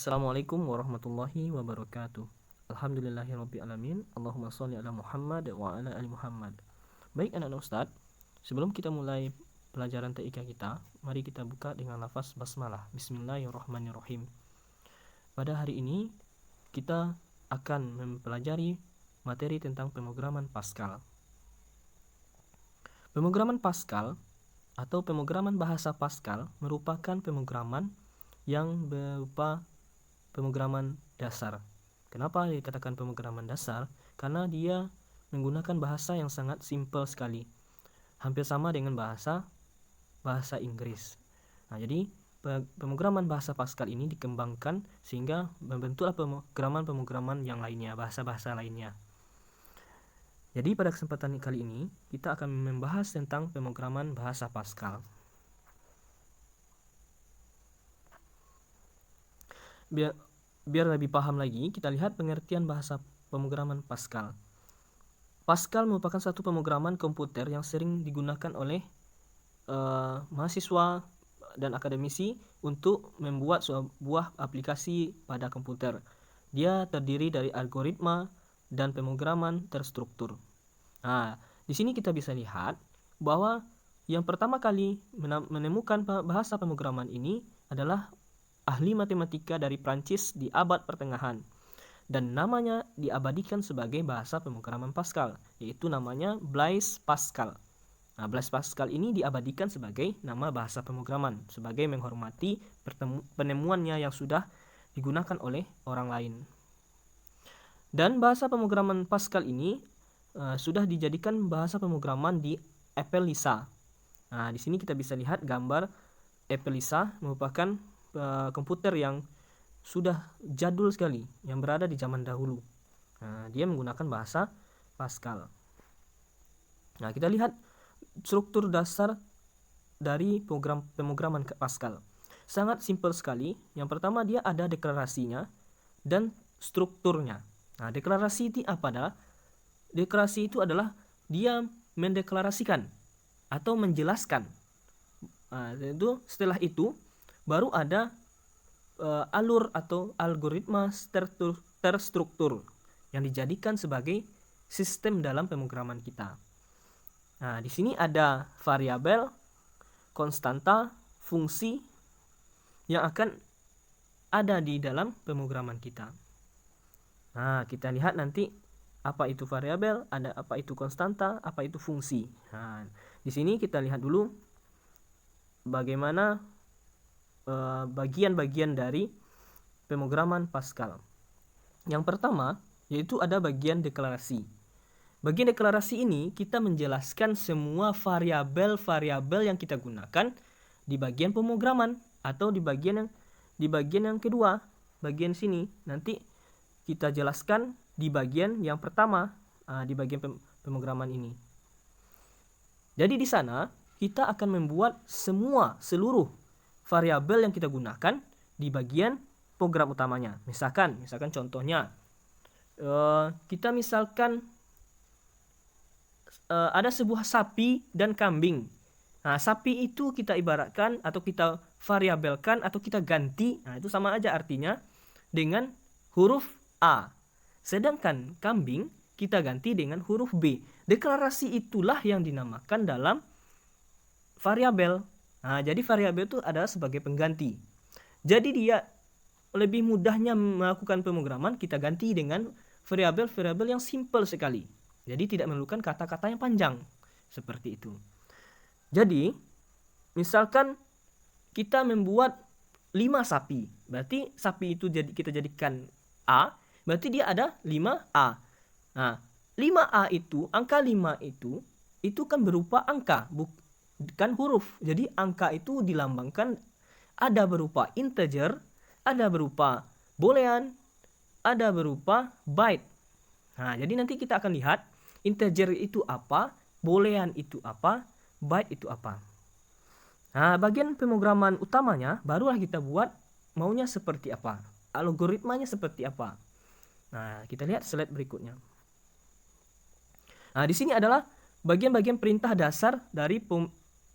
Assalamualaikum warahmatullahi wabarakatuh. Alhamdulillahirrabbilalamin. Allahumma sholli ala Muhammad wa ala ali Muhammad. Baik anak-anak Ustaz, sebelum kita mulai pelajaran TIK kita, mari kita buka dengan lafaz basmalah. Bismillahirrahmanirrahim. Pada hari ini kita akan mempelajari materi tentang pemrograman Pascal. Pemrograman Pascal atau pemrograman bahasa Pascal merupakan pemrograman yang berupa pemrograman dasar. Kenapa dikatakan pemrograman dasar? Karena dia menggunakan bahasa yang sangat simpel sekali. Hampir sama dengan bahasa Inggris. Nah, jadi pemrograman bahasa Pascal ini dikembangkan sehingga membentuklah pemrograman yang lainnya, bahasa-bahasa lainnya. Jadi pada kesempatan kali ini kita akan membahas tentang pemrograman bahasa Pascal. Biar lebih paham lagi, kita lihat pengertian bahasa pemrograman Pascal. Pascal merupakan satu pemrograman komputer yang sering digunakan oleh mahasiswa dan akademisi untuk membuat sebuah aplikasi pada komputer. Dia terdiri dari algoritma dan pemrograman terstruktur. Nah, di sini kita bisa lihat bahwa yang pertama kali menemukan bahasa pemrograman ini adalah ahli matematika dari Prancis di abad pertengahan, dan namanya diabadikan sebagai bahasa pemrograman Pascal, yaitu namanya Blaise Pascal. Nah, Blaise Pascal ini diabadikan sebagai nama bahasa pemrograman sebagai menghormati penemuannya yang sudah digunakan oleh orang lain. Dan bahasa pemrograman Pascal ini sudah dijadikan bahasa pemrograman di Apple Lisa. Nah, di sini kita bisa lihat gambar Apple Lisa merupakan komputer yang sudah jadul sekali, yang berada di zaman dahulu. Nah, dia menggunakan bahasa Pascal. Nah, kita lihat struktur dasar dari pemrograman Pascal. Sangat simpel sekali. Yang pertama, dia ada deklarasinya dan strukturnya. Nah, deklarasi itu apa? Deklarasi itu adalah dia mendeklarasikan atau menjelaskan. Nah, setelah itu baru ada alur atau algoritma terstruktur yang dijadikan sebagai sistem dalam pemrograman kita. Nah, di sini ada variabel, konstanta, fungsi yang akan ada di dalam pemrograman kita. Nah, kita lihat nanti apa itu variabel, ada apa itu konstanta, apa itu fungsi. Nah, di sini kita lihat dulu bagaimana bagian-bagian dari pemrograman Pascal. Yang pertama yaitu ada bagian deklarasi. Bagian deklarasi ini kita menjelaskan semua variabel-variabel yang kita gunakan di bagian pemrograman atau di bagian yang kedua, bagian sini. Nanti kita jelaskan di bagian yang pertama, di bagian pemrograman ini. Jadi di sana kita akan membuat seluruh variabel yang kita gunakan di bagian program utamanya. Misalkan contohnya kita misalkan ada sebuah sapi dan kambing. Nah, sapi itu kita ibaratkan atau kita variabelkan atau kita ganti. Nah, itu sama aja artinya dengan huruf A. Sedangkan kambing kita ganti dengan huruf B. Deklarasi itulah yang dinamakan dalam variabel. Nah, jadi variabel itu adalah sebagai pengganti. Jadi dia lebih mudahnya melakukan pemrograman, kita ganti dengan variabel-variabel yang simple sekali. Jadi tidak memerlukan kata-kata yang panjang. Seperti itu. Jadi, misalkan kita membuat 5 sapi. Berarti sapi itu kita jadikan A, berarti dia ada 5A. Nah, 5A itu, angka 5 itu kan berupa angka, bukan huruf. Jadi angka itu dilambangkan ada berupa integer, ada berupa boolean, ada berupa byte. Nah, jadi nanti kita akan lihat integer itu apa, boolean itu apa, byte itu apa. Nah, bagian pemrograman utamanya barulah kita buat maunya seperti apa, algoritmanya seperti apa. Nah, kita lihat slide berikutnya. Nah, di sini adalah bagian-bagian perintah dasar dari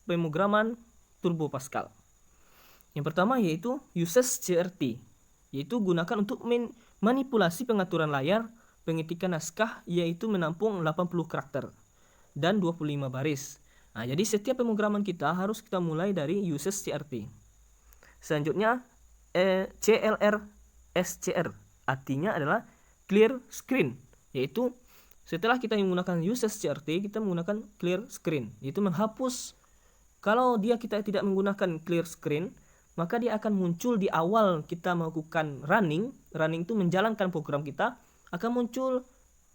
pemrograman Turbo Pascal. Yang pertama yaitu uses CRT. yaitu gunakan untuk manipulasi pengaturan layar, pengetikan naskah, yaitu menampung 80 karakter dan 25 baris. Nah, jadi setiap pemrograman kita harus kita mulai dari uses CRT. Selanjutnya CLR SCR, artinya adalah clear screen, yaitu setelah kita menggunakan uses CRT, kita menggunakan clear screen, yaitu menghapus. Kalau kita tidak menggunakan clear screen, maka dia akan muncul di awal kita melakukan running itu menjalankan program kita, akan muncul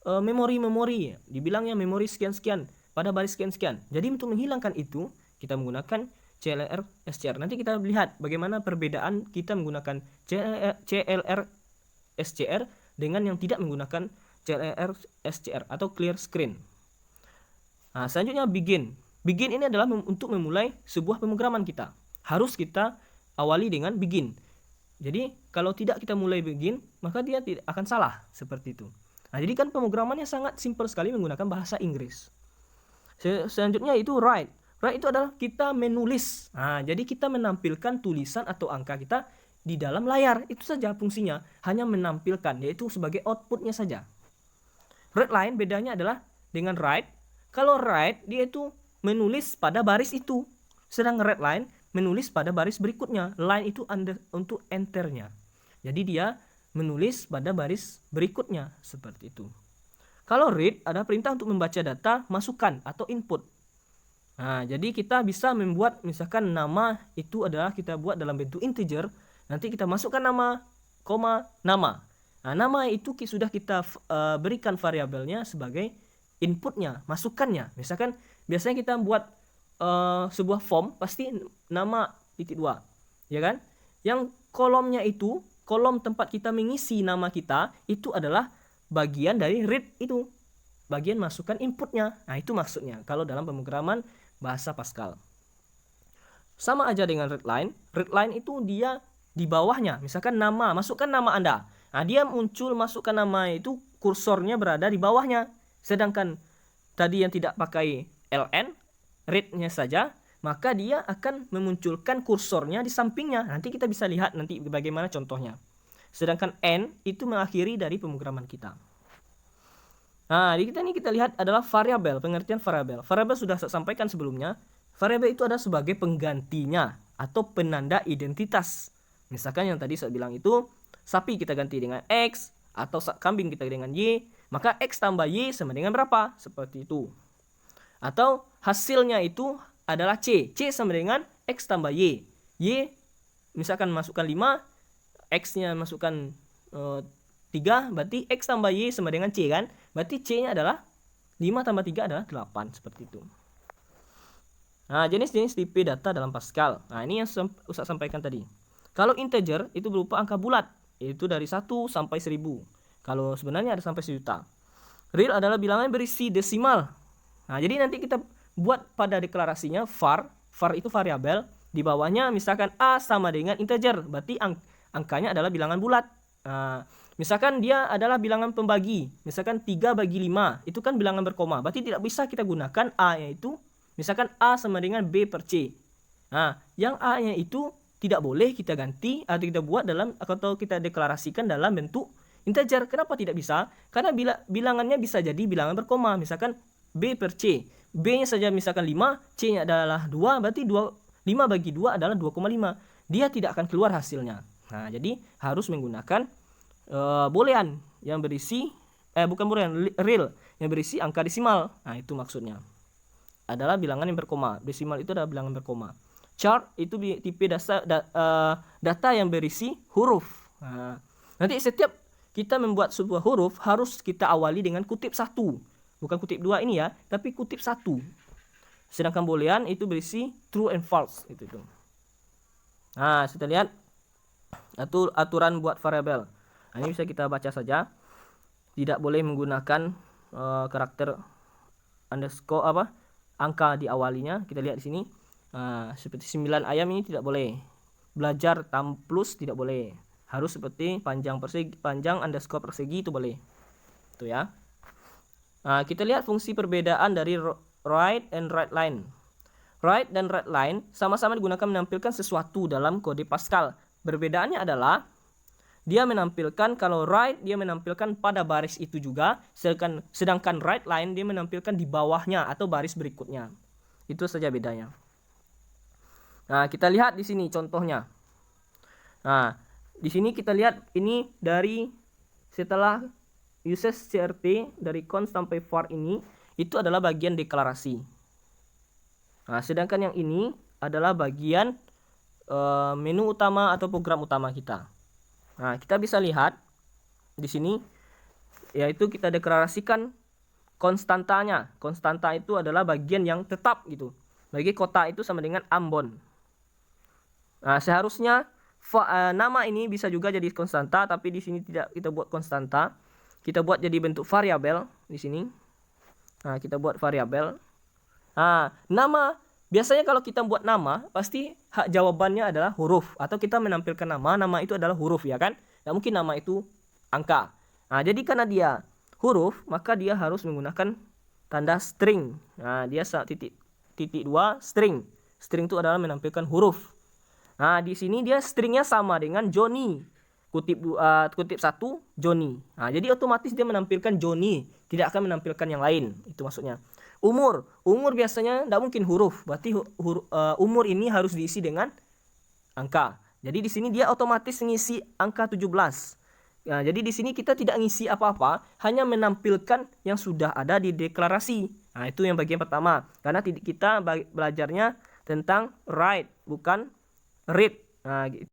memori, dibilangnya memori sekian-sekian pada baris sekian-sekian. Jadi untuk menghilangkan itu, kita menggunakan CLR SCR. Nanti kita lihat bagaimana perbedaan kita menggunakan CLR SCR dengan yang tidak menggunakan CLR SCR atau clear screen. Nah, selanjutnya begin. Begin ini adalah untuk memulai sebuah pemrograman kita. Harus kita awali dengan begin. Jadi kalau tidak kita mulai begin, maka dia tidak akan salah seperti itu. Nah, jadi kan pemrogramannya sangat simpel sekali menggunakan bahasa Inggris. Selanjutnya itu write. Write itu adalah kita menulis. Nah, jadi kita menampilkan tulisan atau angka kita di dalam layar. Itu saja fungsinya, hanya menampilkan, yaitu sebagai outputnya saja. Read line bedanya adalah dengan write. Kalau write dia itu menulis pada baris itu, sedang read line menulis pada baris berikutnya. Line itu untuk enternya. Jadi dia menulis pada baris berikutnya seperti itu. Kalau read ada perintah untuk membaca data masukan atau input. Nah, jadi kita bisa membuat misalkan nama itu adalah kita buat dalam bentuk integer. Nanti kita masukkan nama, nama. Nah, nama itu sudah kita berikan variabelnya sebagai inputnya, masukannya. Misalkan biasanya kita buat sebuah form pasti nama titik 2, ya kan? Yang kolomnya itu, kolom tempat kita mengisi nama kita itu adalah bagian dari read itu, bagian masukkan inputnya. Nah, itu maksudnya kalau dalam pemrograman bahasa Pascal. Sama aja dengan readline. Readline itu dia di bawahnya, misalkan nama, masukkan nama Anda. Nah, dia muncul masukkan nama itu kursornya berada di bawahnya. Sedangkan tadi yang tidak pakai ln, read-nya saja, maka dia akan memunculkan kursornya di sampingnya. Nanti kita bisa lihat nanti bagaimana contohnya. Sedangkan n itu mengakhiri dari pemrograman kita. Nah, di kita lihat adalah variabel, pengertian variabel. Variabel sudah saya sampaikan sebelumnya. Variabel itu adalah sebagai penggantinya atau penanda identitas. Misalkan yang tadi saya bilang itu, sapi kita ganti dengan X, atau kambing kita dengan Y, maka X tambah Y sama dengan berapa? Seperti itu. Atau hasilnya itu adalah C. C sama dengan X tambah Y. Y misalkan masukkan 5, X-nya masukkan 3, berarti X tambah Y sama dengan C kan? Berarti C-nya adalah 5 tambah 3 adalah 8, seperti itu. Nah, jenis-jenis tipe data dalam Pascal. Nah, ini yang Ustaz sampaikan tadi. Kalau integer itu berupa angka bulat, yaitu dari 1 sampai 1000. Kalau sebenarnya ada sampai 1.000.000. Real adalah bilangan berisi desimal. Nah, jadi nanti kita buat pada deklarasinya var itu variabel, di bawahnya misalkan A sama dengan integer, berarti angkanya adalah bilangan bulat. Nah, misalkan dia adalah bilangan pembagi, misalkan 3 bagi 5, itu kan bilangan berkoma, berarti tidak bisa kita gunakan A-nya itu, misalkan A sama dengan B per C. Nah, yang A-nya itu tidak boleh kita ganti atau kita buat dalam atau kita deklarasikan dalam bentuk integer. Kenapa tidak bisa? Karena bilangannya bisa jadi bilangan berkoma, misalkan B per C. B-nya saja misalkan 5, C-nya adalah 2, berarti 5 bagi 2 adalah 2,5. Dia tidak akan keluar hasilnya. Nah, jadi harus menggunakan boolean yang berisi bukan boolean, real yang berisi angka desimal. Nah, itu maksudnya. Adalah bilangan yang berkoma. Desimal itu adalah bilangan berkoma. Chart itu tipe data yang berisi huruf. Nah, nanti setiap kita membuat sebuah huruf harus kita awali dengan kutip 1. Bukan kutip 2 ini ya, tapi kutip 1. Sedangkan boolean itu berisi true and false itu. Nah, kita lihat aturan buat variabel. Nah, ini bisa kita baca saja. Tidak boleh menggunakan karakter underscore angka di awalinya. Kita lihat di sini. Seperti 9 ayam ini tidak boleh. Belajar plus tidak boleh. Harus seperti panjang underscore persegi itu boleh. Itu ya. Nah, kita lihat fungsi perbedaan dari write and write line. Write dan write line sama-sama digunakan menampilkan sesuatu dalam kode Pascal. Perbedaannya adalah dia menampilkan, kalau right dia menampilkan pada baris itu juga, sedangkan right line dia menampilkan di bawahnya atau baris berikutnya. Itu saja bedanya. Nah, kita lihat di sini contohnya. Nah, di sini kita lihat ini dari setelah uses CRT dari const sampai var ini, itu adalah bagian deklarasi. Nah, sedangkan yang ini adalah bagian menu utama atau program utama kita. Nah, kita bisa lihat di sini, yaitu kita deklarasikan konstantanya. Konstanta itu adalah bagian yang tetap gitu. Bagi kota itu sama dengan Ambon. Nah, seharusnya nama ini bisa juga jadi konstanta, tapi di sini tidak kita buat konstanta. Kita buat jadi bentuk variabel di sini. Nah, kita buat variabel. Nah, nama biasanya kalau kita buat nama, pasti hak jawabannya adalah huruf, atau kita menampilkan nama itu adalah huruf, ya kan? Nggak mungkin nama itu angka. Nah, jadi karena dia huruf, maka dia harus menggunakan tanda string. Nah, dia titik 2 string. String itu adalah menampilkan huruf. Nah, di sini dia stringnya sama dengan Johnny. Kutip 1 Johnny. Nah, jadi otomatis dia menampilkan Johnny, tidak akan menampilkan yang lain. Itu maksudnya. Umur biasanya tidak mungkin huruf. Berarti umur ini harus diisi dengan angka. Jadi di sini dia otomatis ngisi angka 17. Nah, jadi di sini kita tidak ngisi apa-apa, hanya menampilkan yang sudah ada di deklarasi. Nah, itu yang bagian pertama. Karena kita belajarnya tentang write, bukan read. Nah, gitu.